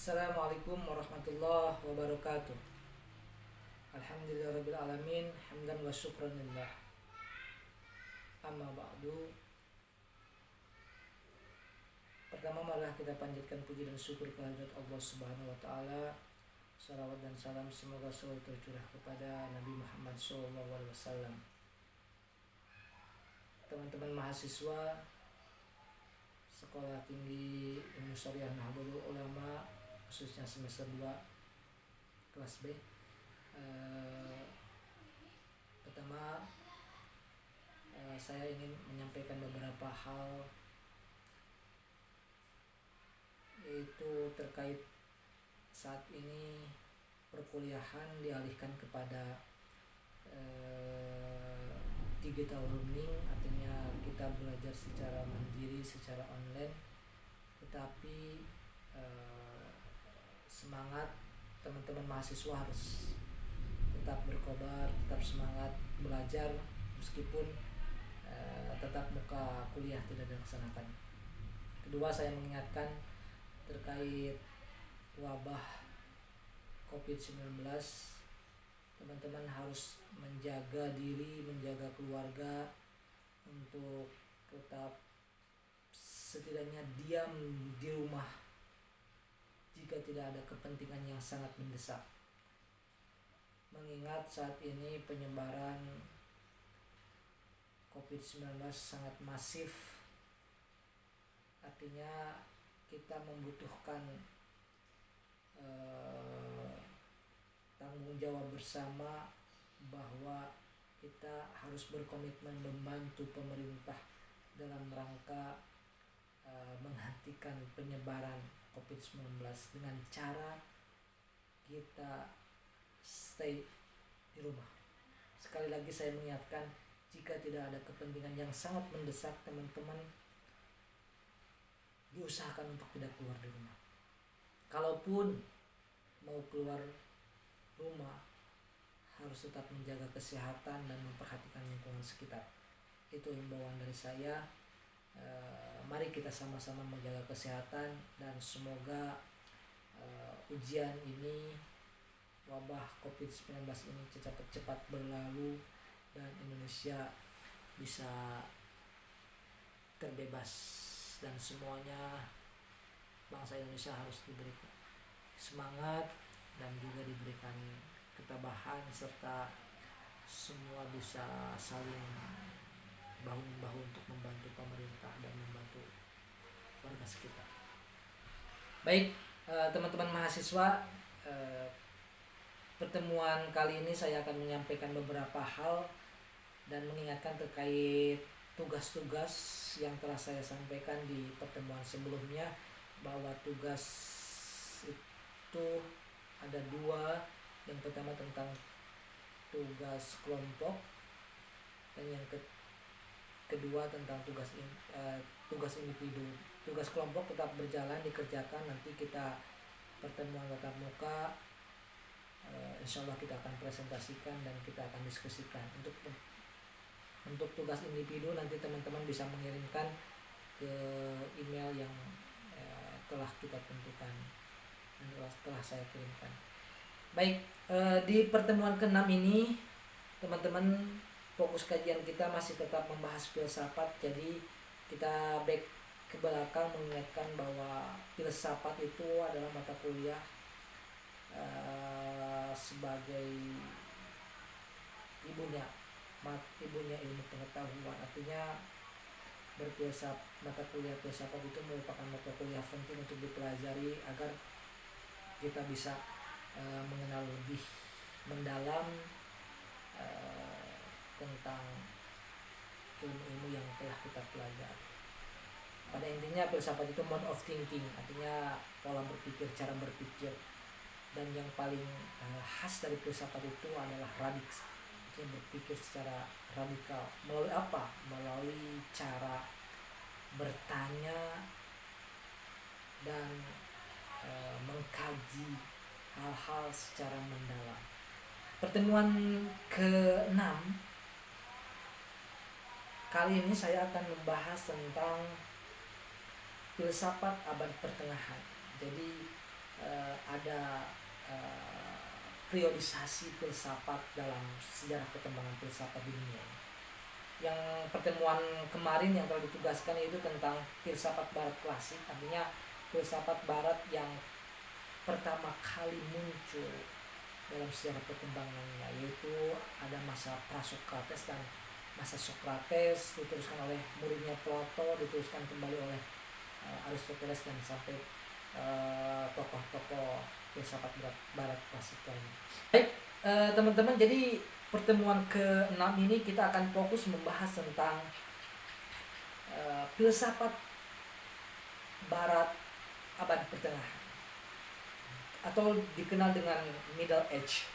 Assalamualaikum warahmatullahi wabarakatuh. Alhamdulillahirabbil alamin, hamdan wa syukran lillah. Amma ba'du. Pertama marilah kita panjatkan puji dan syukur kehadirat Allah Subhanahu wa taala. Salawat dan salam semoga selalu tercurah kepada Nabi Muhammad SAW. Teman-teman mahasiswa Sekolah Tinggi Ilmu Syariah Nahdlatul Ulama, khususnya semester 2 kelas B. Pertama, saya ingin menyampaikan beberapa hal, yaitu terkait saat ini perkuliahan dialihkan kepada digital learning, artinya kita belajar secara mandiri, secara online. Tetapi semangat teman-teman mahasiswa harus tetap berkobar, tetap semangat belajar meskipun tetap muka kuliah tidak dilaksanakan. Kedua, saya mengingatkan terkait wabah COVID-19. Teman-teman harus menjaga diri, menjaga keluarga untuk tetap setidaknya diam di rumah jika tidak ada kepentingan yang sangat mendesak. Mengingat saat ini penyebaran COVID-19 sangat masif, artinya kita membutuhkan tanggung jawab bersama bahwa kita harus berkomitmen membantu pemerintah dalam rangka menghentikan penyebaran COVID-19 dengan cara kita stay di rumah. Sekali lagi saya mengingatkan, jika tidak ada kepentingan yang sangat mendesak, teman-teman diusahakan untuk tidak keluar dari rumah. Kalaupun mau keluar rumah, harus tetap menjaga kesehatan dan memperhatikan lingkungan sekitar. Itu himbauan dari saya. Mari kita sama-sama menjaga kesehatan, dan semoga ujian ini, wabah COVID-19 ini cepat berlalu dan Indonesia bisa terbebas, dan semuanya bangsa Indonesia harus diberi semangat dan juga diberikan ketabahan, serta semua bisa saling bahu-membahu untuk membantu pemerintah dan membantu warga sekitar. Baik, teman-teman mahasiswa, pertemuan kali ini saya akan menyampaikan beberapa hal dan mengingatkan terkait tugas-tugas yang telah saya sampaikan di pertemuan sebelumnya, bahwa tugas itu ada 2. Yang pertama tentang tugas kelompok, dan yang kedua tentang tugas individu. Tugas kelompok tetap berjalan dikerjakan, nanti kita pertemuan tatap muka, insya Allah kita akan presentasikan dan kita akan diskusikan. Untuk tugas individu nanti teman-teman bisa mengirimkan ke email yang telah kita tentukan dan telah saya kirimkan. Baik, di pertemuan ke-6 ini teman-teman, fokus kajian kita masih tetap membahas filsafat. Jadi kita back ke belakang mengingatkan bahwa filsafat itu adalah mata kuliah sebagai ibunya ilmu pengetahuan. Artinya mata kuliah filsafat itu merupakan mata kuliah penting untuk dipelajari agar kita bisa mengenal lebih mendalam tentang ilmu-ilmu yang telah kita pelajari. Pada intinya filsafat itu mode of thinking, artinya pola berpikir, cara berpikir. Dan yang paling khas dari filsafat itu adalah radix, artinya berpikir secara radikal. Melalui apa? Melalui cara bertanya dan mengkaji hal-hal secara mendalam. Pertemuan ke-6 kali ini saya akan membahas tentang filsafat abad pertengahan. Jadi ada periodisasi filsafat dalam sejarah perkembangan filsafat dunia. Yang pertemuan kemarin yang telah ditugaskan itu tentang filsafat barat klasik, artinya filsafat barat yang pertama kali muncul dalam sejarah perkembangannya, yaitu ada masa Prasokrates dan masa Sokrates, diteruskan oleh muridnya Plato, diteruskan kembali oleh Aristoteles, dan sampai tokoh-tokoh filsafat barat klasik lainnya. Baik, teman-teman, jadi pertemuan ke-6 ini kita akan fokus membahas tentang filsafat barat abad pertengahan atau dikenal dengan Middle Age.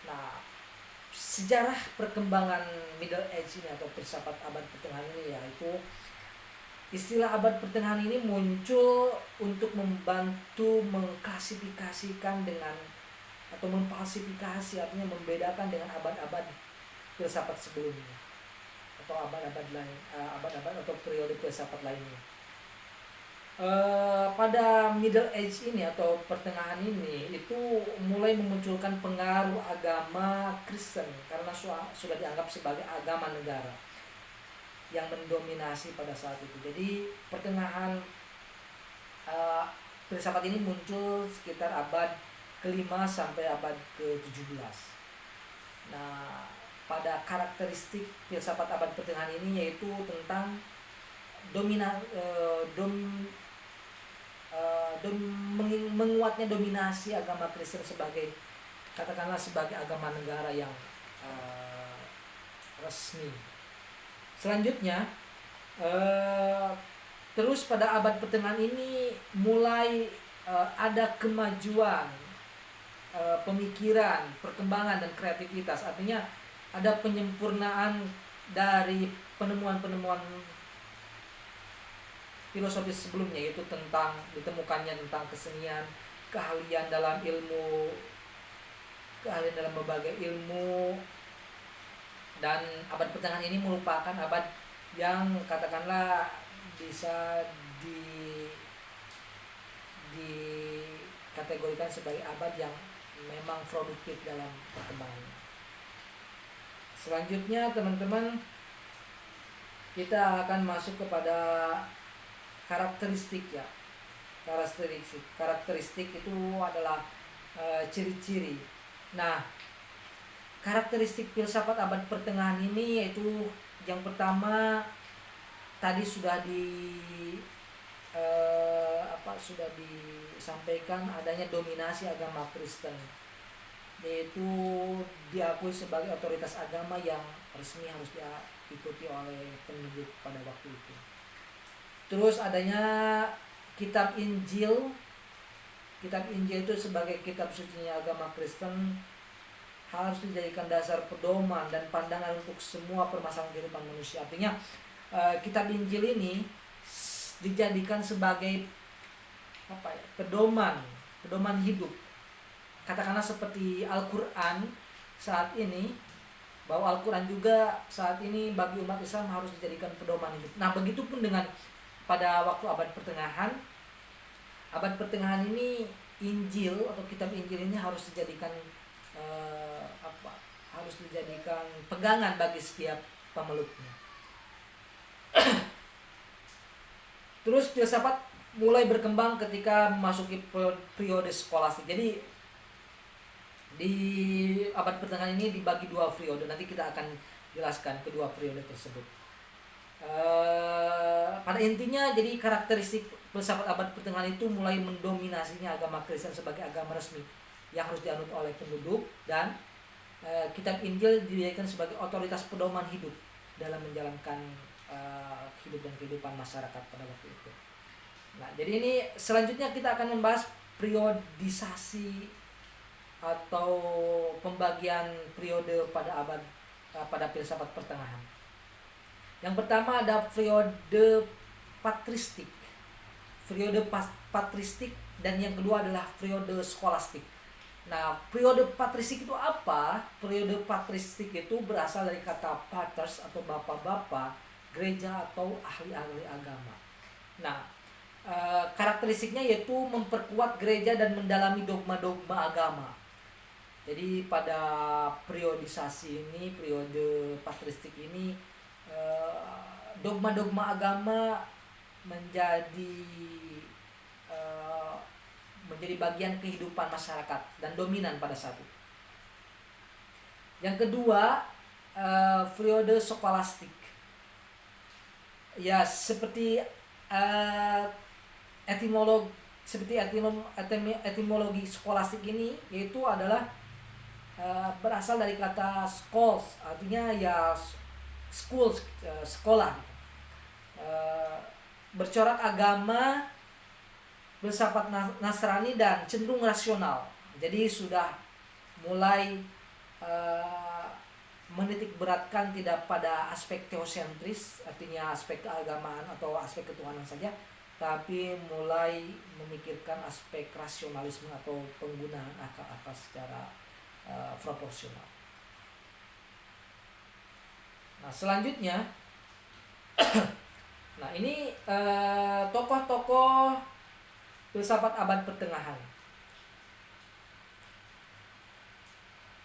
Nah, sejarah perkembangan Middle Age ini atau filsafat abad pertengahan ini, yaitu istilah abad pertengahan ini muncul untuk membantu mengklasifikasikan dengan atau memfalsifikasi, artinya membedakan dengan abad-abad filsafat sebelumnya atau abad-abad lain, abad-abad atau periode filsafat lainnya. Pada Middle Age ini atau pertengahan ini itu mulai memunculkan pengaruh agama Kristen karena sudah dianggap sebagai agama negara yang mendominasi pada saat itu. Jadi pertengahan filsafat ini muncul sekitar abad ke-5 sampai abad ke-17. Nah, pada karakteristik filsafat abad pertengahan ini yaitu tentang menguatnya dominasi agama Kristen sebagai, katakanlah, sebagai agama negara yang resmi. Selanjutnya, terus pada abad pertengahan ini mulai ada kemajuan pemikiran, perkembangan dan kreativitas. Artinya ada penyempurnaan dari penemuan-penemuan filosofis sebelumnya, yaitu tentang ditemukannya tentang kesenian, keahlian dalam ilmu, keahlian dalam berbagai ilmu. Dan abad pertengahan ini merupakan abad yang katakanlah bisa dikategorikan sebagai abad yang memang produktif dalam perkembangan. Selanjutnya, teman-teman, kita akan masuk kepada karakteristik ya. Karakteristik itu adalah ciri-ciri. Nah, karakteristik filsafat abad pertengahan ini yaitu yang pertama tadi sudah disampaikan, adanya dominasi agama Kristen, yaitu diakui sebagai otoritas agama yang resmi harus diikuti oleh penduduk pada waktu itu. Terus adanya kitab Injil. Kitab Injil itu sebagai kitab sucinya agama Kristen harus dijadikan dasar pedoman dan pandangan untuk semua permasalahan kehidupan manusia. Artinya kitab Injil ini dijadikan sebagai pedoman hidup. Katakanlah seperti Al-Quran saat ini, bahwa Al-Quran juga saat ini bagi umat Islam harus dijadikan pedoman hidup. Nah, begitupun dengan pada waktu abad pertengahan. Abad pertengahan ini Injil atau kitab Injil ini harus dijadikan pegangan bagi setiap pemeluknya. Terus filsafat mulai berkembang ketika memasuki periode skolastik. Jadi di abad pertengahan ini dibagi dua periode. Nanti kita akan jelaskan kedua periode tersebut. Pada intinya, jadi karakteristik filsafat abad pertengahan itu mulai mendominasinya agama Kristen sebagai agama resmi yang harus dianut oleh penduduk, dan kitab Injil dijadikan sebagai otoritas pedoman hidup dalam menjalankan hidup dan kehidupan masyarakat pada waktu itu. Nah, jadi ini selanjutnya kita akan membahas periodisasi atau pembagian periode pada filsafat pertengahan. Yang pertama ada periode patristik. Periode patristik, dan yang kedua adalah periode skolastik. Nah, periode patristik itu apa? Periode patristik itu berasal dari kata paters atau bapak-bapak, gereja atau ahli-ahli agama. Nah, karakteristiknya yaitu memperkuat gereja dan mendalami dogma-dogma agama. Jadi pada periodisasi ini, periode patristik ini, dogma-dogma agama menjadi bagian kehidupan masyarakat dan dominan pada saat itu. Yang kedua, periode skolastik. Ya, seperti etimologi skolastik ini, yaitu adalah berasal dari kata schools, artinya ya schools, sekolah, bercorak agama, filsafat Nasrani dan cenderung rasional. Jadi sudah mulai menitik beratkan tidak pada aspek teosentris, artinya aspek keagamaan atau aspek ketuhanan saja, tapi mulai memikirkan aspek rasionalisme atau penggunaan akal-akal secara proporsional. Nah, selanjutnya nah ini tokoh-tokoh filsafat abad pertengahan.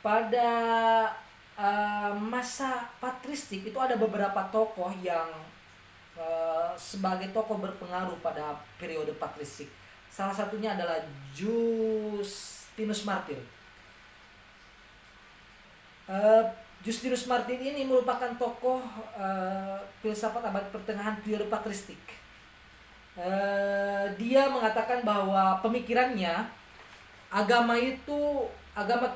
Pada masa patristik itu ada beberapa tokoh yang sebagai tokoh berpengaruh pada periode patristik. Salah satunya adalah Justinus Martyr. Justinus Martyr ini merupakan tokoh filsafat abad pertengahan periode patristik. Dia mengatakan bahwa pemikirannya agama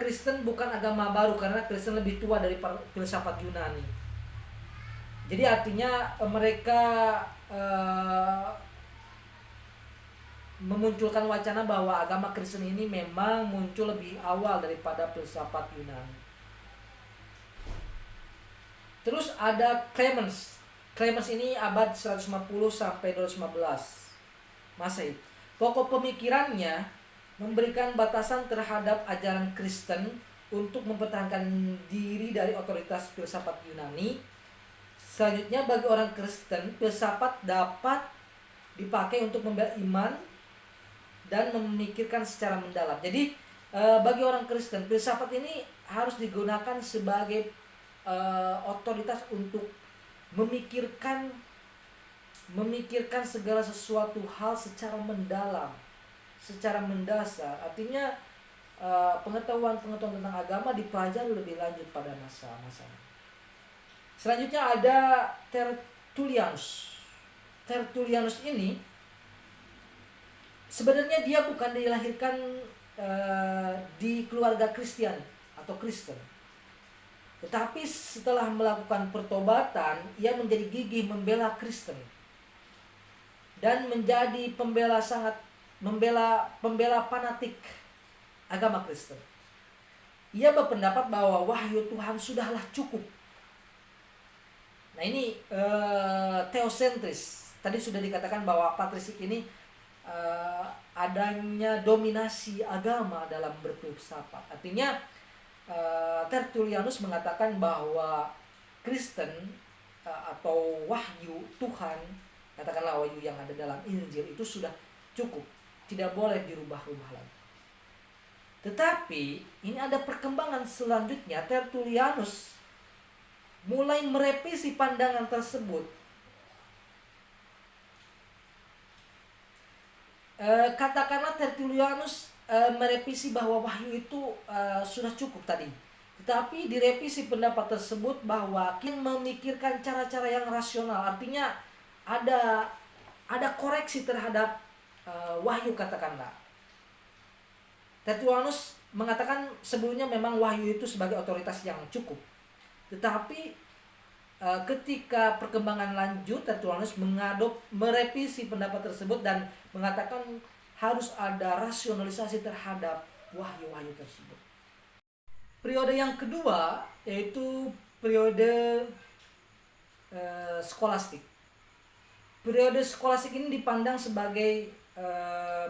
Kristen bukan agama baru karena Kristen lebih tua dari filsafat Yunani. Jadi artinya mereka memunculkan wacana bahwa agama Kristen ini memang muncul lebih awal daripada filsafat Yunani. Terus ada Clemens. Clemens ini abad 150 sampai 215 Masehi. Pokok pemikirannya memberikan batasan terhadap ajaran Kristen untuk mempertahankan diri dari otoritas filsafat Yunani. Selanjutnya, bagi orang Kristen, filsafat dapat dipakai untuk membela iman dan memikirkan secara mendalam. Jadi, bagi orang Kristen, filsafat ini harus digunakan sebagai otoritas untuk memikirkan segala sesuatu hal secara mendalam, secara mendasar. Artinya pengetahuan tentang agama dipelajari lebih lanjut pada masa-masa. Selanjutnya ada Tertullianus. Tertullianus ini sebenarnya dia bukan dilahirkan di keluarga Kristian atau Kristen. Tetapi setelah melakukan pertobatan, ia menjadi gigih membela Kristen dan menjadi pembela fanatik agama Kristen. Ia berpendapat bahwa wahyu Tuhan sudahlah cukup. Nah, ini teosentris. Tadi sudah dikatakan bahwa patristik ini adanya dominasi agama dalam berfilsafat. Artinya Tertullianus mengatakan bahwa Kristen atau wahyu Tuhan, katakanlah wahyu yang ada dalam Injil itu sudah cukup, tidak boleh dirubah-rubah lagi. Tetapi ini ada perkembangan selanjutnya. Tertullianus mulai merevisi pandangan tersebut. Katakanlah Tertullianus merevisi bahwa wahyu itu sudah cukup tadi. Tetapi direvisi pendapat tersebut bahwa kita memikirkan cara-cara yang rasional. Artinya ada koreksi terhadap wahyu, katakanlah. Tertullianus mengatakan sebelumnya memang wahyu itu sebagai otoritas yang cukup. Tetapi ketika perkembangan lanjut, Tertullianus merevisi pendapat tersebut dan mengatakan harus ada rasionalisasi terhadap wahyu-wahyu tersebut. Periode yang kedua yaitu periode skolastik. Periode skolastik ini dipandang sebagai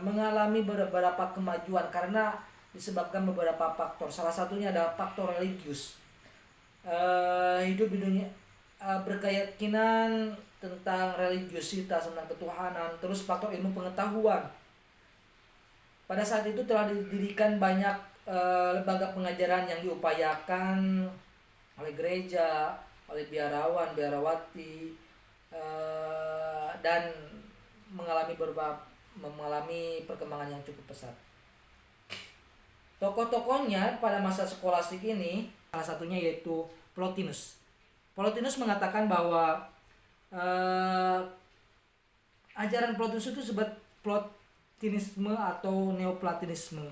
mengalami beberapa kemajuan karena disebabkan beberapa faktor. Salah satunya adalah faktor religius. Hidup di dunia berkeyakinan tentang religiositas, tentang ketuhanan, terus faktor ilmu pengetahuan. Pada saat itu telah didirikan banyak lembaga pengajaran yang diupayakan oleh gereja, oleh biarawan, biarawati, dan mengalami perkembangan yang cukup pesat. Tokoh-tokohnya pada masa skolastik ini salah satunya yaitu Plotinus. Plotinus mengatakan bahwa ajaran Plotinus itu disebut Plotinisme atau Neoplatonisme,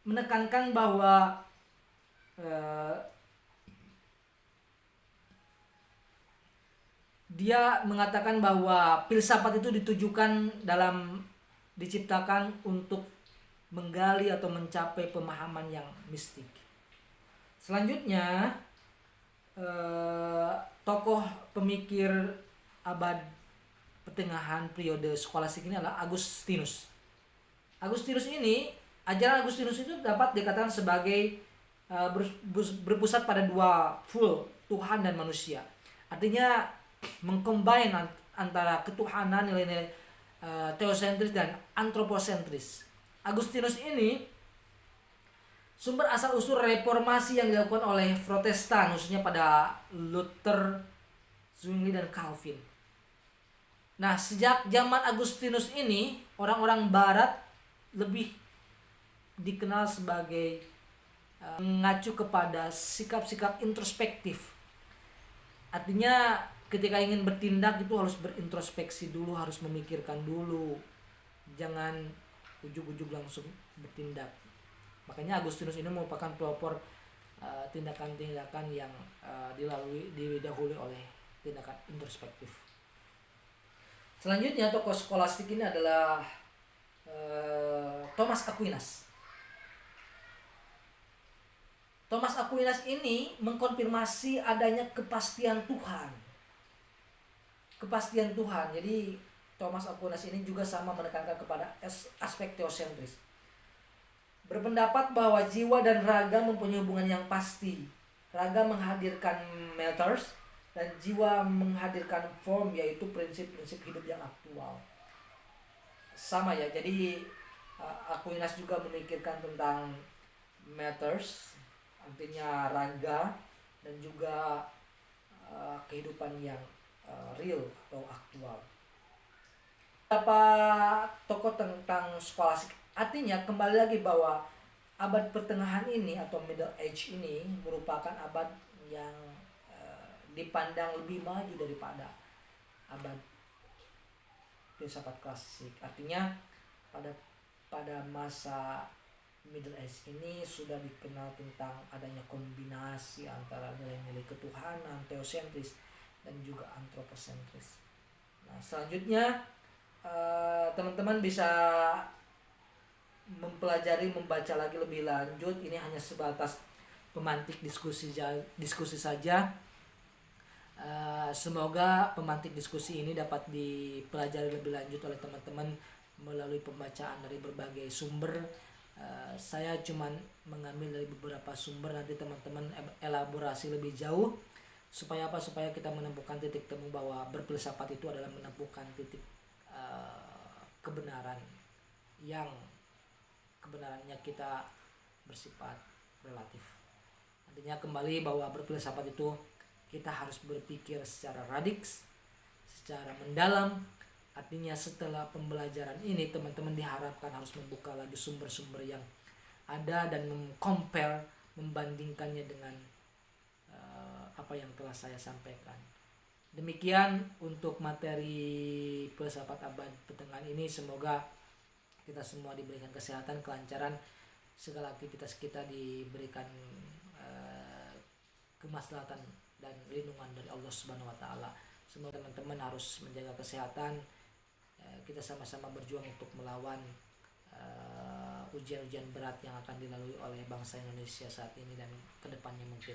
menekankan bahwa dia mengatakan bahwa filsafat itu diciptakan untuk menggali atau mencapai pemahaman yang mistik. Selanjutnya tokoh pemikir abad pertengahan periode skolastik ini adalah Agustinus. Agustinus ini, ajaran Agustinus itu dapat dikatakan sebagai berpusat pada dua full, Tuhan dan manusia. Artinya mengcombine antara ketuhanan, nilai-nilai teosentris dan antroposentris. Agustinus ini sumber asal usul reformasi yang dilakukan oleh Protestan, khususnya pada Luther, Zwingli dan Calvin. Nah, sejak zaman Agustinus ini, orang-orang Barat lebih dikenal sebagai mengacu kepada sikap-sikap introspektif. Artinya ketika ingin bertindak itu harus berintrospeksi dulu, harus memikirkan dulu, jangan ujug-ujug langsung bertindak. Makanya Agustinus ini merupakan pelopor tindakan-tindakan yang didahului oleh tindakan introspektif. Selanjutnya tokoh skolastik ini adalah Thomas Aquinas. Thomas Aquinas ini mengkonfirmasi adanya kepastian Tuhan. Kepastian Tuhan. Jadi Thomas Aquinas ini juga sama menekankan kepada aspek teosentris. Berpendapat bahwa jiwa dan raga mempunyai hubungan yang pasti. Raga menghadirkan matters dan jiwa menghadirkan form, yaitu prinsip-prinsip hidup yang aktual. Sama ya, jadi Aquinas juga memikirkan tentang matters, artinya raga, dan juga kehidupan yang real atau aktual. Beberapa tokoh tentang skolastik, artinya kembali lagi bahwa abad pertengahan ini atau Middle Age ini merupakan abad yang dipandang lebih maju daripada abad filsafat klasik. Artinya pada masa Middle Age ini sudah dikenal tentang adanya kombinasi antara nilai-nilai ketuhanan, teosentris, dan juga antroposentris. Nah, selanjutnya teman-teman bisa mempelajari, membaca lagi lebih lanjut. Ini hanya sebatas pemantik diskusi saja. Semoga pemantik diskusi ini dapat dipelajari lebih lanjut oleh teman-teman melalui pembacaan dari berbagai sumber. Saya cuman mengambil dari beberapa sumber, nanti teman-teman elaborasi lebih jauh supaya apa? Supaya kita menemukan titik temu bahwa berfilsafat itu adalah menemukan titik kebenaran yang kebenarannya kita bersifat relatif. Artinya kembali bahwa berfilsafat itu kita harus berpikir secara radiks, secara mendalam. Artinya setelah pembelajaran ini teman-teman diharapkan harus membuka lagi sumber-sumber yang ada dan compare, membandingkannya dengan apa yang telah saya sampaikan. Demikian untuk materi filsafat abad pertengahan ini. Semoga kita semua diberikan kesehatan, kelancaran, segala aktivitas kita diberikan kemaslahatan dan lindungan dari Allah Subhanahu wa taala. Semua teman-teman harus menjaga kesehatan. Kita sama-sama berjuang untuk melawan ujian-ujian berat yang akan dilalui oleh bangsa Indonesia saat ini dan kedepannya mungkin.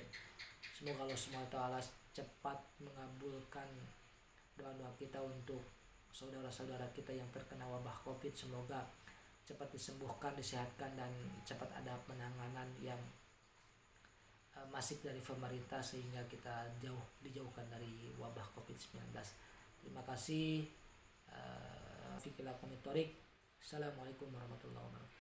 Semoga Allah Subhanahu wa taala cepat mengabulkan doa-doa kita untuk saudara-saudara kita yang terkena wabah Covid. Semoga cepat disembuhkan, disehatkan, dan cepat ada penanganan yang masif dari pemerintah sehingga kita dijauhkan dari wabah COVID-19. Terima kasih. Fikillah Monitoring. Assalamualaikum warahmatullahi wabarakatuh.